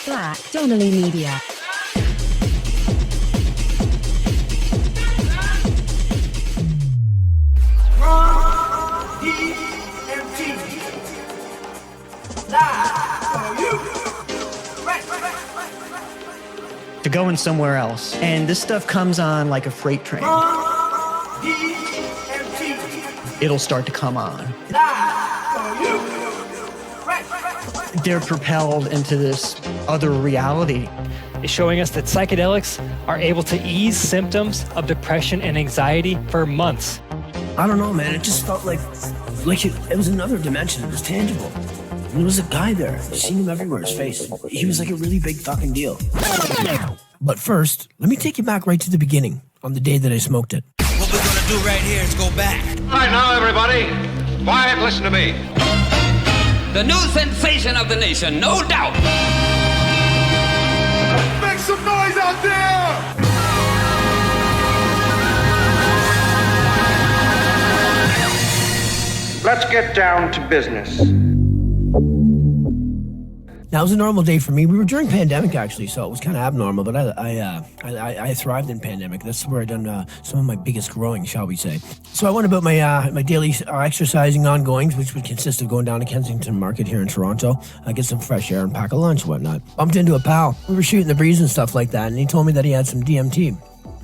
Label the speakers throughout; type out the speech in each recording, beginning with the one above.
Speaker 1: Black Donnelly Media.
Speaker 2: DMT. Live for you.
Speaker 3: To going somewhere else. And this stuff comes on like a freight train.
Speaker 2: DMT.
Speaker 3: It'll start to come on.
Speaker 2: Live for you.
Speaker 3: They're propelled into this other reality.
Speaker 4: Is showing us that psychedelics are able to ease symptoms of depression and anxiety for months.
Speaker 5: I don't know, man. It just felt like it was another dimension. It was tangible. And there was a guy there. I've seen him everywhere, his face. He was like a really big fucking deal. But first, let me take you back right to the beginning, on the day that I smoked it.
Speaker 6: What we're gonna do right here is go back.
Speaker 7: All right, now, everybody, quiet, listen to me.
Speaker 8: The new sensation of the nation, no doubt.
Speaker 7: Make some noise out there! Let's get down to business.
Speaker 5: Now, it was a normal day for me. We were during pandemic, actually, so it was kind of abnormal, but I thrived in pandemic. That's where I done some of my biggest growing, shall we say. So I went about my daily exercising ongoings, which would consist of going down to Kensington Market here in Toronto, get some fresh air and pack a lunch and whatnot. Bumped into a pal. We were shooting the breeze and stuff like that, and he told me that he had some DMT.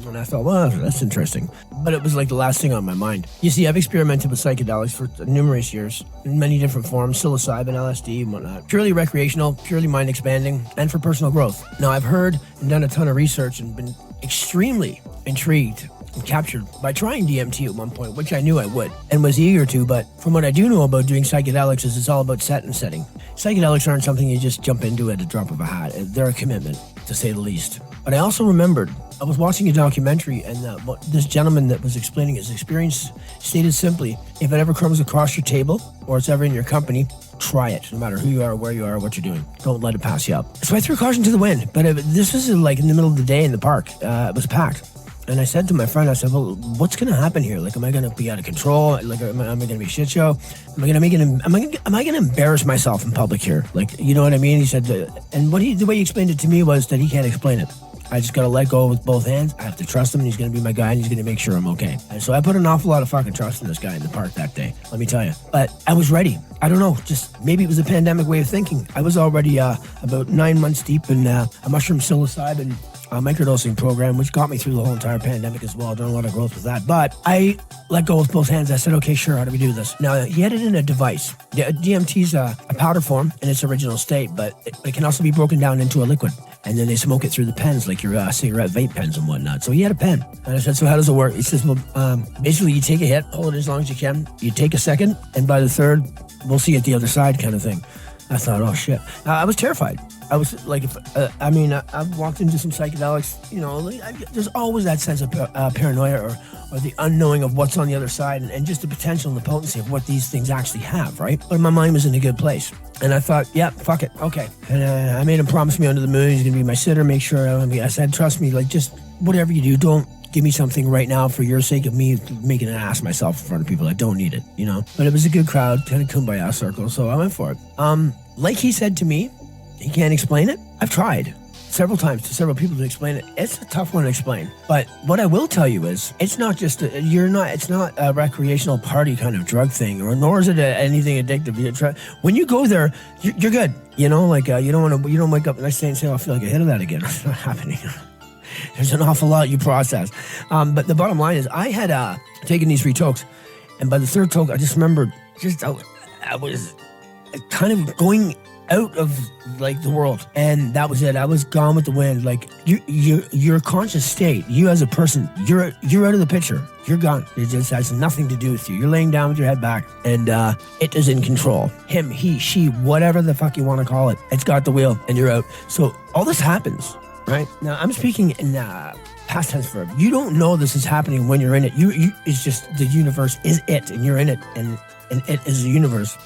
Speaker 5: And I thought, well, that's interesting. But it was like the last thing on my mind. You see, I've experimented with psychedelics for numerous years, in many different forms, psilocybin, LSD, and whatnot. Purely recreational, purely mind expanding, and for personal growth. Now, I've heard and done a ton of research and been extremely intrigued and captured by trying DMT at one point, which I knew I would, and was eager to, but from what I do know about doing psychedelics is it's all about set and setting. Psychedelics aren't something you just jump into at a drop of a hat. They're a commitment, to say the least. But I also remembered, I was watching a documentary, and this gentleman that was explaining his experience stated simply, if it ever comes across your table, or it's ever in your company, try it, no matter who you are, where you are, what you're doing. Don't let it pass you up. So I threw caution to the wind, but this was like in the middle of the day in the park. It was packed. And I said to my friend, I said, well, what's going to happen here? Like, am I going to be out of control? Like, am I going to be a shit show? Am I going to embarrass myself in public here? Like, you know what I mean? He said, and the way he explained it to me was that he can't explain it. I just got to let go with both hands. I have to trust him, and he's going to be my guy, and he's going to make sure I'm okay. And so I put an awful lot of fucking trust in this guy in the park that day, let me tell you. But I was ready. I don't know, just maybe it was a pandemic way of thinking. I was already about 9 months deep in a mushroom psilocybin microdosing program, which got me through the whole entire pandemic as well. Done a lot of growth with that. But I let go with both hands. I said, okay, sure, how do we do this? Now, he had it in a device. DMT's a powder form in its original state, but it can also be broken down into a liquid. And then they smoke it through the pens, like your cigarette vape pens and whatnot. So he had a pen. And I said, so how does it work? He says, well, basically you take a hit, hold it as long as you can. You take a second, and by the third, we'll see at the other side kind of thing. I thought, oh, shit. I was terrified. I was like, I've walked into some psychedelics, you know, there's always that sense of paranoia or the unknowing of what's on the other side and just the potential and the potency of what these things actually have, right? But my mind was in a good place. And I thought, yeah, fuck it, okay. And I made him promise me under the moon he's going to be my sitter, make sure I said, trust me, like, just whatever you do, don't give me something right now for your sake of me making an ass of myself in front of people. I don't need it, you know? But it was a good crowd, kind of kumbaya circle, so I went for it. Like he said to me, he can't explain it. I've tried several times to several people to explain it. It's a tough one to explain. But what I will tell you is, it's not just it's not a recreational party kind of drug thing, nor is it anything addictive. When you go there, you're good. You know, like you don't wake up the next day and say, oh, I feel like I hit of that again. It's not happening. There's an awful lot you process. But the bottom line is, I had taken these 3 tokes, and by the 3rd toke, I just remembered, I was kind of going out of like the world, and that was it. I was gone with the wind. Like your conscious state, you as a person, you're out of the picture. You're gone. It just has nothing to do with you. You're laying down with your head back, and it is in control. Him, he, she, whatever the fuck you want to call it. It's got the wheel, and you're out. So all this happens, right? Now I'm speaking in past tense verb. You don't know this is happening when you're in it. You it's just the universe is it, and you're in it, and it is the universe.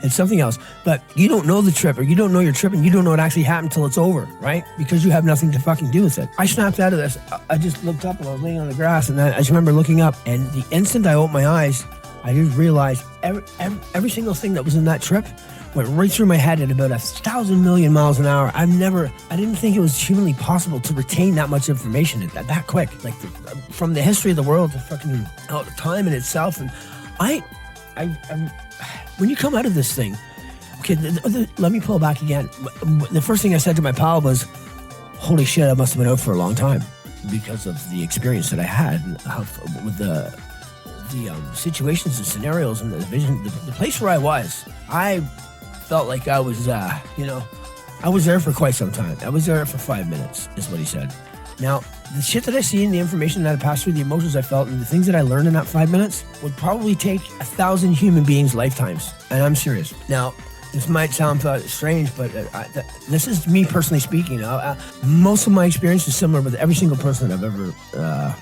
Speaker 5: It's something else, but you don't know the trip, or you don't know you're tripping. You don't know it actually happened until it's over, right? Because you have nothing to fucking do with it. I snapped out of this. I just looked up, and I was laying on the grass, and I just remember looking up, and the instant I opened my eyes, I just realized every single thing that was in that trip went right through my head at about 1,000 million miles an hour. I didn't think it was humanly possible to retain that much information that quick. Like from the history of the world to fucking time in itself. And when you come out of this thing, okay, let me pull back again. The first thing I said to my pal was, holy shit, I must have been out for a long time because of the experience that I had with the situations and scenarios and the vision, the place where I was. I felt like I was, I was there for quite some time. I was there for 5 minutes, is what he said. Now, the shit that I see and the information that I passed through, the emotions I felt, and the things that I learned in that 5 minutes would probably take 1,000 human beings' lifetimes. And I'm serious. Now, this might sound strange, but this is me personally speaking. Most of my experience is similar with every single person I've ever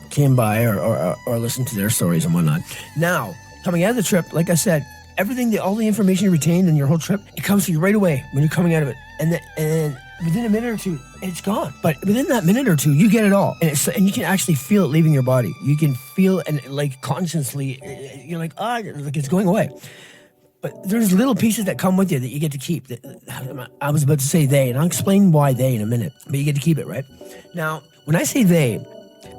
Speaker 5: came by or listened to their stories and whatnot. Now, coming out of the trip, like I said, everything, all the information you retained in your whole trip, it comes to you right away when you're coming out of it. And within a minute or two, it's gone. But within that minute or two, you get it all. And you can actually feel it leaving your body. You can feel, and like consciously, you're like, like it's going away. But there's little pieces that come with you that you get to keep. I was about to say they, and I'll explain why they in a minute. But you get to keep it, right? Now, when I say they,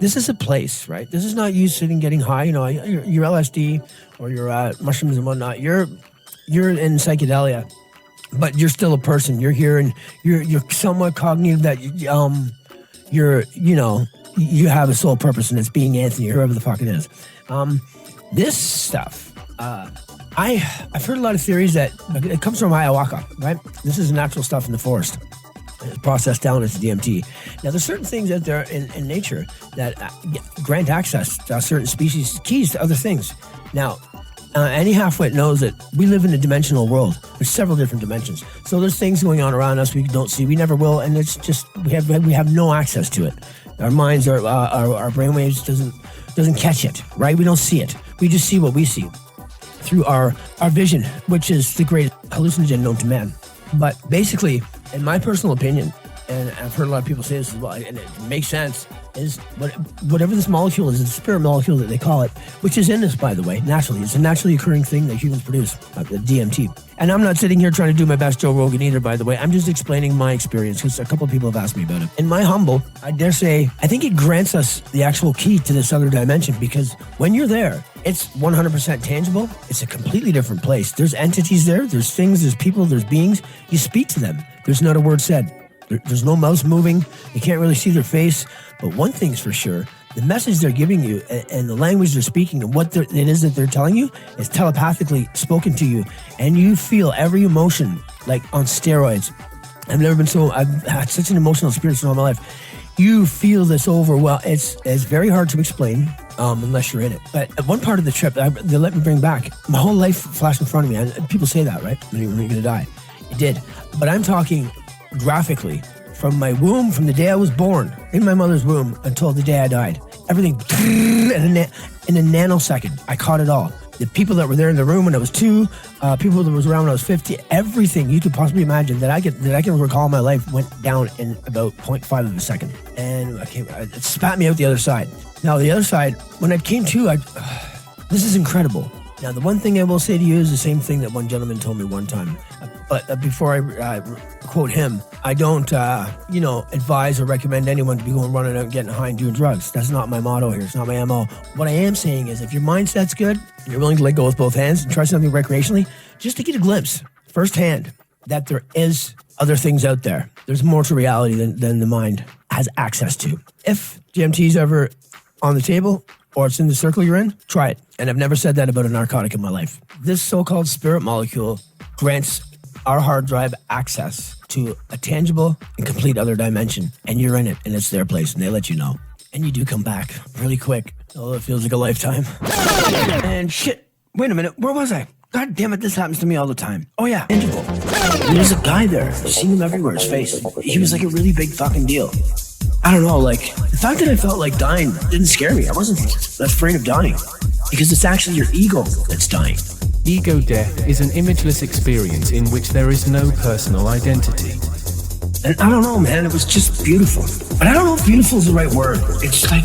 Speaker 5: this is a place, right? This is not you sitting getting high. Your LSD or your mushrooms and whatnot. You're in psychedelia, but you're still a person. You're here and you're somewhat cognitive that you have a sole purpose, and it's being Anthony or whoever the fuck it is. This stuff, I've heard a lot of theories that it comes from ayahuasca, right? This is natural stuff in the forest. It's processed down as DMT. Now, there's certain things out there in nature that grant access to certain species, keys to other things. Now, any halfwit knows that we live in a dimensional world. There's several different dimensions. So there's things going on around us we don't see, we never will, and it's just we have no access to it. Our minds, our brainwaves doesn't catch it, right? We don't see it. We just see what we see through our vision, which is the greatest hallucinogen known to man. But basically, in my personal opinion, and I've heard a lot of people say this as well, and it makes sense, is whatever this molecule is, it's a spirit molecule that they call it, which is in us, by the way, naturally. It's a naturally occurring thing that humans produce, the DMT. And I'm not sitting here trying to do my best Joe Rogan either, by the way. I'm just explaining my experience, because a couple of people have asked me about it. In my humble, I dare say, I think it grants us the actual key to this other dimension, because when you're there, it's 100% tangible. It's a completely different place. There's entities there. There's things. There's people. There's beings. You speak to them. There's not a word said. There's no mouth moving. You can't really see their face. But one thing's for sure, the message they're giving you and the language they're speaking and what it is that they're telling you is telepathically spoken to you. And you feel every emotion like on steroids. I've had such an emotional experience in all my life. You feel this it's very hard to explain unless you're in it. But at one part of the trip, they let me bring back my whole life flashed in front of me. And people say that, right? When you're going to die. It did. But I'm talking graphically from my womb, from the day I was born in my mother's womb until the day I died. Everything in a nanosecond. I caught it all. The people that were there in the room when I was 2, people that was around when I was 50, everything you could possibly imagine that I can recall in my life went down in about 0.5 of a second. And it spat me out the other side. Now, the other side, when I came to, this is incredible. Now, the one thing I will say to you is the same thing that one gentleman told me one time. But before I quote him, I don't, advise or recommend anyone to be going running out and getting high and doing drugs. That's not my motto here. It's not my MO. What I am saying is if your mindset's good, and you're willing to let go with both hands and try something recreationally, just to get a glimpse firsthand that there is other things out there. There's more to reality than the mind has access to. If DMT's ever on the table or it's in the circle you're in, try it. And I've never said that about a narcotic in my life. This so-called spirit molecule grants our hard drive access to a tangible and complete other dimension. And you're in it, and it's their place, and they let you know. And you do come back really quick, although it feels like a lifetime. And shit, wait a minute, where was I? God damn it, this happens to me all the time. Oh yeah, tangible. There's a guy there. I've seen him everywhere, his face. He was like a really big fucking deal. I don't know, like, the fact that I felt like dying didn't scare me. I wasn't afraid of dying. Because it's actually your ego that's dying.
Speaker 1: Ego death is an imageless experience in which there is no personal identity.
Speaker 5: And I don't know, man, it was just beautiful. But I don't know if beautiful is the right word. It's like,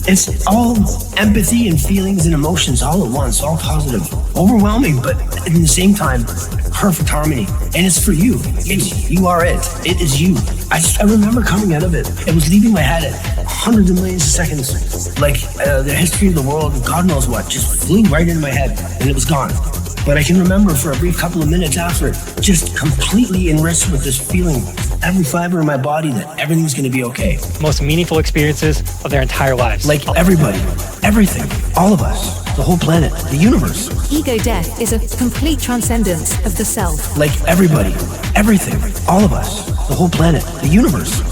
Speaker 5: It's all empathy and feelings and emotions all at once, all positive, overwhelming, but at the same time, perfect harmony. And it's for you. You are it. It is you. I remember coming out of it. It was leaving my head at hundreds of millions of seconds. Like the history of the world, God knows what, just flew right into my head and it was gone. But I can remember for a brief couple of minutes after it, just completely enriched with this feeling, every fiber in my body that everything's going to be okay.
Speaker 4: Most meaningful experiences of their entire lives.
Speaker 5: Like everybody, everything, all of us, the whole planet, the universe.
Speaker 9: Ego death is a complete transcendence of the self.
Speaker 5: Like everybody, everything, all of us, the whole planet, the universe.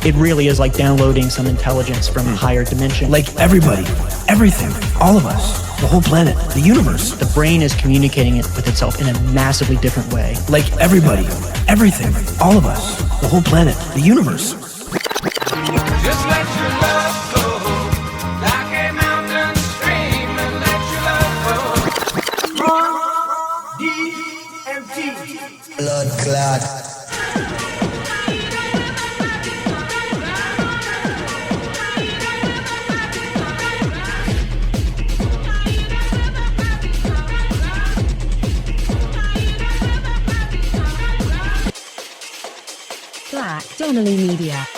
Speaker 3: It really is like downloading some intelligence from a higher dimension.
Speaker 5: Like everybody, everything, all of us, the whole planet, the universe.
Speaker 3: The brain is communicating it with itself in a massively different way.
Speaker 5: Like everybody, everything, all of us, the whole planet, the universe.
Speaker 2: Just let your love flow like a mountain stream and let your love flow. DMT.
Speaker 6: Blood clot.
Speaker 9: Donnelly Media.